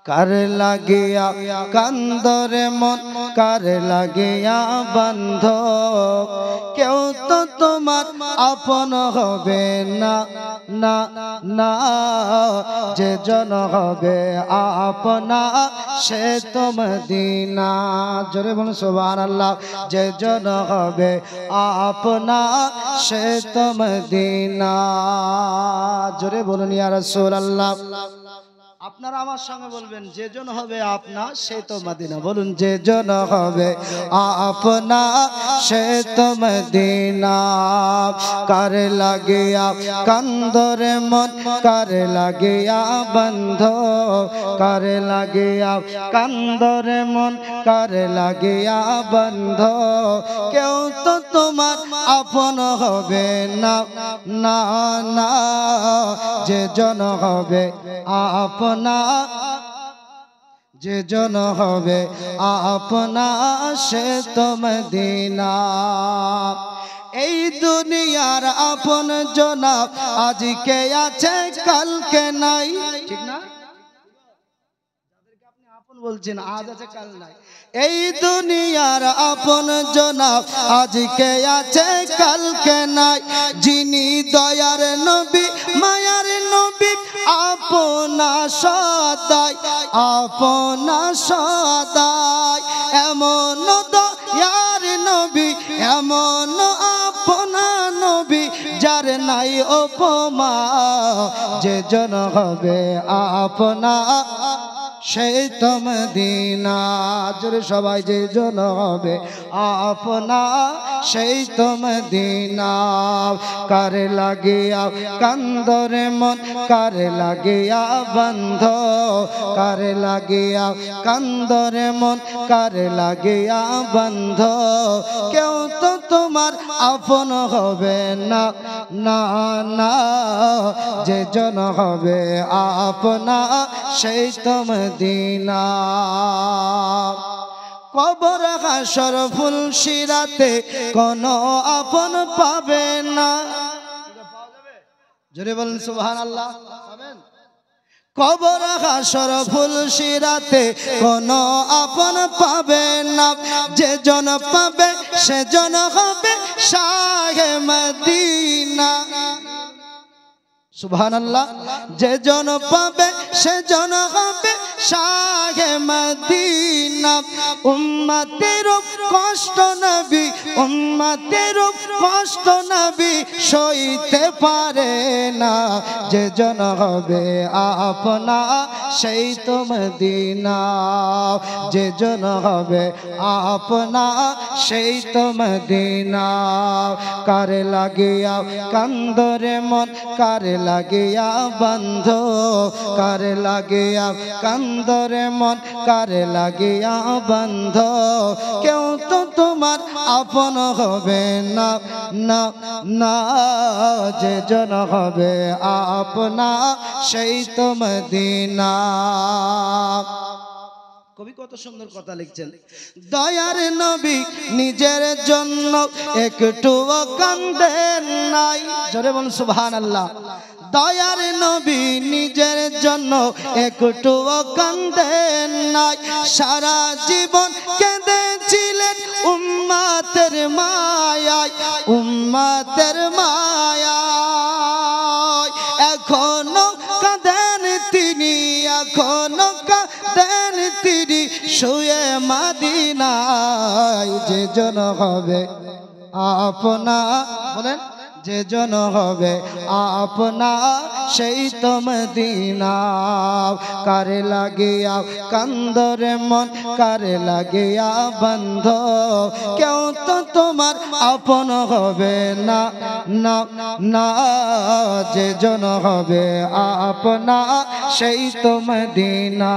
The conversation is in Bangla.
কার লাগিয়া কান্দরে মন কার লাগিয়া বন্ধ কেউ তো তোমার আপন হবে না না না যে জন হবে আপনা সে তো মদিনা জোরে বলুন সুবহানাল্লাহ যে জন হবে আপনা সে তো মদিনা জোরে বলুন ইয়া রাসূলুল্লাহ আপনারা আমার সঙ্গে বলবেন যে জন হবে আপনা সে তো মদিনা বলুন যে জন হবে আপনা সে তো মদিনা কার লাগিয়া কান্দরে মন কার লাগিয়া বন্ধ কার লাগিয়া কান্দরে মন কার লাগিয়া বন্ধ কেউ তো তোমার আপন হবে না না না যে জন হবে আপনা যে জন হবে আপনা সে তো মদিনা এই দুনিয়ার আপন জন আজকে আছে কালকে নাই ঠিক না বলছেন আজ আছে কাল নাই এই দুনিয়ার আপন জন আজকে আছে কালকে নাই যিনি দয়ার নবী মায়ার নবী আপনা সদাই এমন দয়ার নবী এমন আপনা নবী যার নাই উপমা যে জন হবে আপনা সেই তো মদিনা জোরে সবাই যে জন হবে আপনা সেই তো মদিনা কার লাগিয়া কান্দরে মন কার লাগিয়া বন্ধ কার লাগিয়া কান্দরে মন কার লাগিয়া বন্ধ কেউ তো তোমার আপন হবে না না না যে জন হবে আপনা সেই তো মদিনা কবর হাসর ফুলসিরাতে কোনো আপন পাবে না জোরে বলেন সুবহানাল্লাহ পাবেন কবর হাসর ফুলসিরাতে কোনো আপন পাবে না যে জন পাবে সে জন হবে শাহে মদিনা সুবহানাল্লাহ যে জন পাবে সে জন হবে শাহে মদিনা উম্মতের কষ্ট নবী সইতে পারে না যে জন হবে আপনা সেই তো মদিনা যে জন হবে আপনা সেই তো মদিনা কার লাগিয়া কান্দরে মন কার লাগিয়া বন্ধ কার লাগিয়া কান্দরে মন কার লাগিয়া বন্ধ কেউ তো তোমার আপন হবে না না না যে জন হবে আপনা সেই তো মদিনা কবি কত সুন্দর কথা লিখছেন দয়ার নবী নিজের জন্য একটুও কাঁদেন নাই জোরে বলুন সুবহানাল্লাহ দয়ার নবী নিজের জন্য একটুও কাঁদেন নাই সারা জীবন কেঁদেছিলেন উম্মতের মায়ায় এখনো কাঁদেন তিনি এখনো কাঁদেন তিনি শুয়ে মদিনায় যে জন হবে আপনা বলেন যে জন হবে আপনা সেই তো মদিনা কার লাগিয়া কান্দরে মন কার লাগিয়া বন্ধ কেউ তো তোমার আপন হবে না না না যে জন হবে আপনা সেই তো মদিনা।